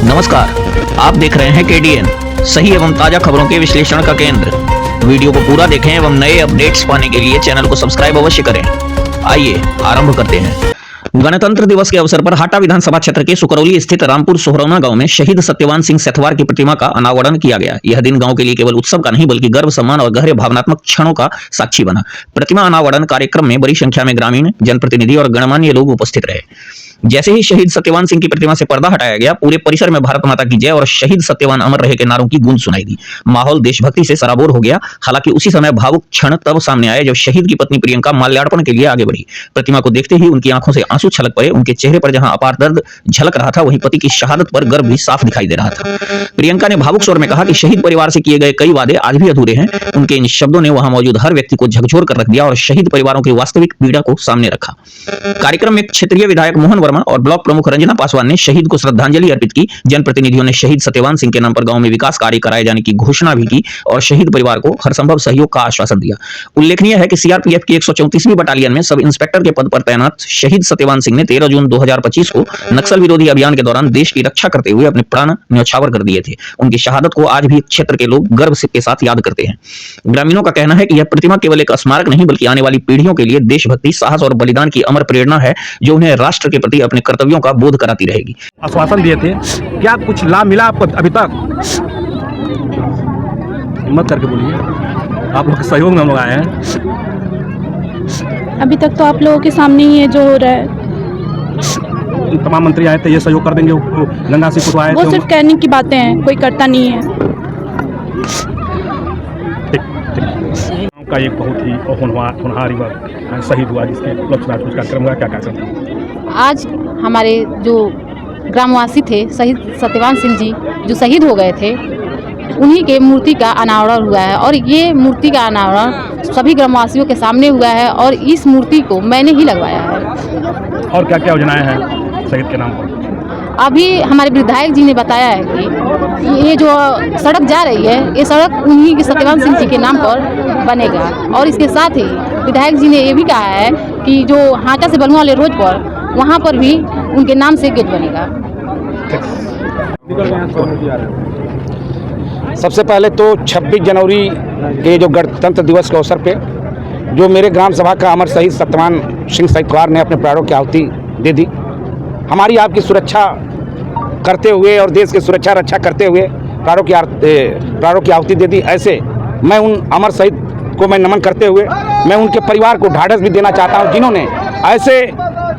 नमस्कार, आप देख रहे हैं केडीएन, सही एवं ताजा खबरों के विश्लेषण का केंद्र। वीडियो को पूरा देखें एवं नए अपडेट्स पाने के लिए चैनल को सब्सक्राइब अवश्य करें। आइए आरंभ करते हैं। गणतंत्र दिवस के अवसर पर हाटा विधानसभा क्षेत्र के सुकरौली स्थित रामपुर सोहरौना गांव में शहीद सत्यवान सिंह सेथवार की प्रतिमा का अनावरण किया गया। यह दिन गांव के लिए केवल उत्सव का नहीं बल्कि गर्व, सम्मान और गहरे भावनात्मक क्षणों का साक्षी बना। प्रतिमा अनावरण कार्यक्रम में बड़ी संख्या में ग्रामीण, जनप्रतिनिधि और गणमान्य लोग उपस्थित रहे। जैसे ही शहीद सत्यवान सिंह की प्रतिमा से पर्दा हटाया गया, पूरे परिसर में भारत माता की जय और शहीद सत्यवान अमर रहे के नारों की गूंज सुनाई दी। माहौल देशभक्ति से सराबोर हो गया। हालांकि उसी समय भावुक क्षण तब सामने आए जब शहीद की पत्नी प्रियंका माल्यार्पण के लिए आगे बढ़ी। प्रतिमा को देखते ही उनकी आंखों से आंसू छलक पड़े। उनके चेहरे पर जहां अपार दर्द झलक रहा था, वहीं पति की शहादत पर गर्व भी साफ दिखाई दे रहा था। प्रियंका ने भावुक स्वर में कहा कि शहीद परिवार से किए गए कई वादे आज भी अधूरे हैं। उनके इन शब्दों ने वहां मौजूद हर व्यक्ति को झकझोर कर रख दिया और शहीद परिवारों की वास्तविक पीड़ा को सामने रखा। कार्यक्रम में क्षेत्रीय विधायक मोहन वर्मा और ब्लॉक प्रमुख रंजना पासवान ने शहीद को श्रद्धांजलि अर्पित की। जनप्रतिनिधियों ने शहीद सत्यवान सिंह के नाम पर गांव में विकास कार्य कराए जाने की घोषणा भी की और शहीद परिवार को हर संभव सहयोग का आश्वासन दिया। उल्लेखनीय है कि सीआरपीएफ की 134वीं बटालियन में सब इंस्पेक्टर के पद पर तैनात शहीद सत्यवान सिंह ने 13 जून 2025 को नक्सल विरोधी अभियान के दौरान देश की रक्षा करते हुए अपने प्राण न्यौछावर कर दिए थे। उनकी शहादत को आज भी क्षेत्र के लोग गर्व के साथ याद करते हैं। ग्रामीणों का कहना है कि यह प्रतिमा केवल एक स्मारक नहीं बल्कि आने वाली पीढ़ियों के लिए देशभक्ति, साहस और बलिदान की अमर प्रेरणा है, जो उन्हें राष्ट्र के प्रति अपने कर्तव्यों का बोध कराती रहेगी। आश्वासन दिए थे, क्या कुछ लाभ मिला आपको अभी तक? हिम्मत करके बोलिए, आप लोग के सहयोग में हम लोग आए हैं। अभी तक तो आप लोगों के सामने ही है जो हो रहा है। तमाम मंत्री आए थे, ये सहयोग कर देंगे। गंगा सिंह को आए वो थे, सिर्फ कहने की बातें हैं, कोई करता नहीं है। का एक बहुत ही होनहार युवक शहीद हुआ, जिसके उपलक्ष्य में कुछ कार्यक्रम हुआ, क्या कार्यक्रम? आज हमारे जो ग्रामवासी थे, शहीद सत्यवान सिंह जी जो शहीद हो गए थे, उन्हीं के मूर्ति का अनावरण हुआ है और ये मूर्ति का अनावरण सभी ग्रामवासियों के सामने हुआ है और इस मूर्ति को मैंने ही लगवाया है। और क्या क्या योजनाएं हैं शहीद के नाम पर? अभी हमारे विधायक जी ने बताया है कि ये जो सड़क जा रही है, ये सड़क उन्हीं के सत्यवान सिंह जी के नाम पर बनेगा और इसके साथ ही विधायक जी ने ये भी कहा है कि जो हाटा से बलुआ वाले रोड पर, वहाँ पर भी उनके नाम से गेट बनेगा। सबसे पहले तो 26 जनवरी के जो गणतंत्र दिवस के अवसर पे जो मेरे ग्राम सभा का अमर शहीद सत्यवान सिंह सेथवार ने अपने प्राणों की आहुति दे दी, हमारी आपकी सुरक्षा करते हुए और देश की सुरक्षा रक्षा करते हुए प्राणों की आहुति दे दी। ऐसे मैं उन अमर शहीद को मैं नमन करते हुए मैं उनके परिवार को ढाढ़स भी देना चाहता हूं, जिन्होंने ऐसे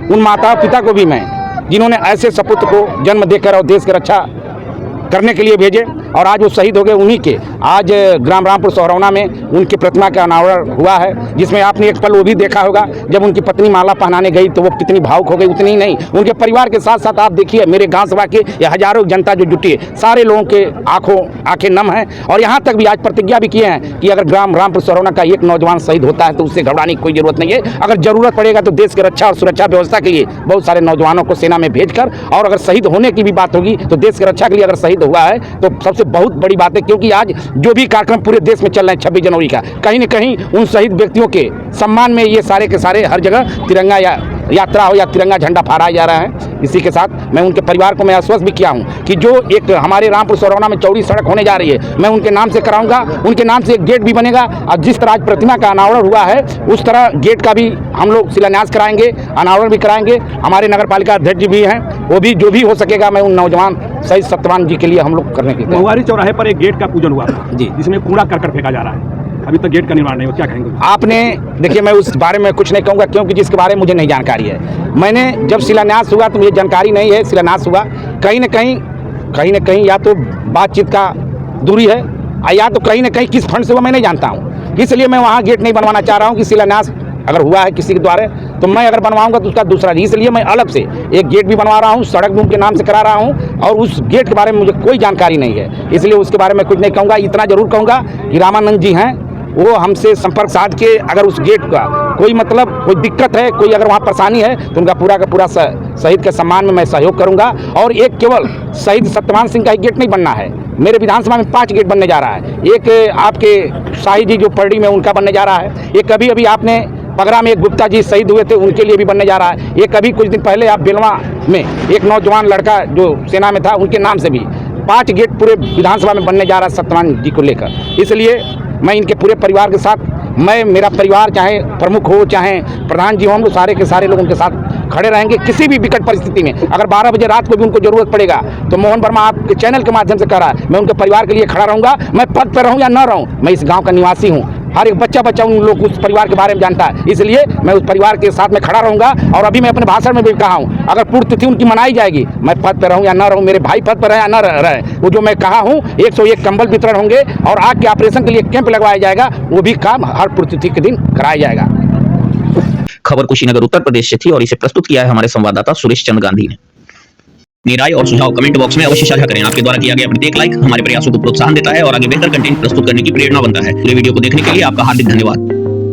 उन माता पिता को भी मैं जिन्होंने ऐसे सपूत को जन्म देकर और देश की रक्षा करने के लिए भेजे और आज वो शहीद हो गए। उन्हीं के आज ग्राम रामपुर सोहरौना में उनकी प्रतिमा का अनावरण हुआ है, जिसमें आपने एक पल वो भी देखा होगा जब उनकी पत्नी माला पहनाने गई तो वो कितनी भावुक हो गई। उतनी ही नहीं, उनके परिवार के साथ साथ आप देखिए मेरे गांव सभा के ये हजारों जनता जो जुटी है, सारे लोगों के आंखें नम हैं और यहाँ तक भी आज प्रतिज्ञा भी किए हैं कि अगर ग्राम रामपुर सोहरौना का एक नौजवान शहीद होता है तो उससे घबराने की कोई जरूरत नहीं है। अगर जरूरत पड़ेगा तो देश की रक्षा और सुरक्षा व्यवस्था के लिए बहुत सारे नौजवानों को सेना में भेजकर, और अगर शहीद होने की भी बात होगी तो देश की रक्षा के लिए अगर शहीद हुआ है तो सबसे बहुत बड़ी बात है, क्योंकि आज जो भी कार्यक्रम पूरे देश में चल रहे हैं 26 जनवरी का, कहीं न कहीं उन शहीद व्यक्तियों के सम्मान में ये सारे के सारे हर जगह तिरंगा यात्रा हो या तिरंगा झंडा फहराया जा रहा है। इसी के साथ मैं उनके परिवार को मैं आश्वस्त भी किया हूं कि जो एक हमारे रामपुर सोहरौना में चौड़ी सड़क होने जा रही है, मैं उनके नाम से कराऊंगा। उनके नाम से एक गेट भी बनेगा और जिस तरह आज प्रतिमा का अनावरण हुआ है उस तरह गेट का भी हम लोग शिलान्यास कराएंगे, अनावरण भी कराएंगे। हमारे नगर पालिका अध्यक्ष जी भी हैं, वो भी जो भी हो सकेगा मैं उन नौजवान शहीद सत्यवान जी के लिए हम लोग करने के लिए। महुआरी चौराहे पर एक गेट का पूजन हुआ जी, जिसमें कूड़ा करकट फेंका जा रहा है, अभी तक गेट का निर्माण नहीं हो, क्या कहेंगे? आपने देखिए, मैं उस बारे में कुछ नहीं कहूँगा क्योंकि जिसके बारे में मुझे नहीं जानकारी है। मैंने जब शिलान्यास हुआ तो मुझे जानकारी नहीं है। शिलान्यास हुआ कहीं न कहीं या तो बातचीत का दूरी है या तो कहीं न कहीं किस फंड से हुआ मैं नहीं जानता हूँ, इसलिए मैं वहाँ गेट नहीं बनवाना चाह रहा हूँ कि शिलान्यास अगर हुआ है किसी के द्वारा तो मैं अगर बनवाऊंगा तो उसका दूसरा, इसलिए मैं अलग से एक गेट भी बनवा रहा हूँ, सड़क भी उनके नाम से करा रहा हूँ और उस गेट के बारे में मुझे कोई जानकारी नहीं है, इसलिए उसके बारे में कुछ नहीं कहूँगा। इतना जरूर कहूँगा कि रामानंद जी हैं, वो हमसे संपर्क साध के अगर उस गेट का कोई कोई दिक्कत है, कोई अगर वहाँ परेशानी है तो उनका पूरा का पूरा शहीद के सम्मान में मैं सहयोग करूँगा। और एक केवल शहीद सत्यवान सिंह का ही गेट नहीं बनना है, मेरे विधानसभा में 5 गेट बनने जा रहा है। एक आपके शाही जी जो परडी में उनका बनने जा रहा है, एक अभी आपने पगरा में एक गुप्ता जी शहीद हुए थे, उनके लिए भी बनने जा रहा है। ये कभी कुछ दिन पहले आप बेलवा में एक नौजवान लड़का जो सेना में था, उनके नाम से भी 5 गेट पूरे विधानसभा में बनने जा रहा है सत्यवान जी को लेकर। इसलिए मैं इनके पूरे परिवार के साथ, मैं मेरा परिवार चाहे प्रमुख हो चाहे प्रधान जी हों, हम सारे के सारे लोग उनके साथ खड़े रहेंगे किसी भी विकट परिस्थिति में। अगर 12 बजे रात को भी उनको जरूरत पड़ेगा तो मोहन वर्मा आपके चैनल के माध्यम से कह रहा है, मैं उनके परिवार के लिए खड़ा रहूँगा। मैं पद पर रहूँ या न रहूँ, मैं इस गाँव का निवासी हूँ। हर एक बच्चा उन लोग उस परिवार के बारे में जानता है, इसलिए मैं उस परिवार के साथ में खड़ा रहूँगा। और अभी मैं अपने भाषण में भी कहा हूँ, अगर पूर्वतिथि उनकी मनाई जाएगी, मैं पद पर रहूँ या न रहूँ, मेरे भाई पद पर रहे या न रहे, वो जो मैं कहा हूँ 101 कंबल वितरण होंगे और आग के ऑपरेशन के लिए कैंप लगवाया जाएगा, वो भी काम हर पूर्वतिथि के दिन कराया जाएगा। खबर कुशीनगर उत्तर प्रदेश से थी और इसे प्रस्तुत किया है हमारे संवाददाता सुरेश चंद्र गांधी ने। अपनी राय और सुझाव कमेंट बॉक्स में अवश्य साझा करें। आपके द्वारा किया गया प्रत्येक लाइक हमारे प्रयासों को प्रोत्साहन देता है और आगे बेहतर कंटेंट प्रस्तुत करने की प्रेरणा बनता है। पूरे वीडियो को देखने के लिए आपका हार्दिक धन्यवाद।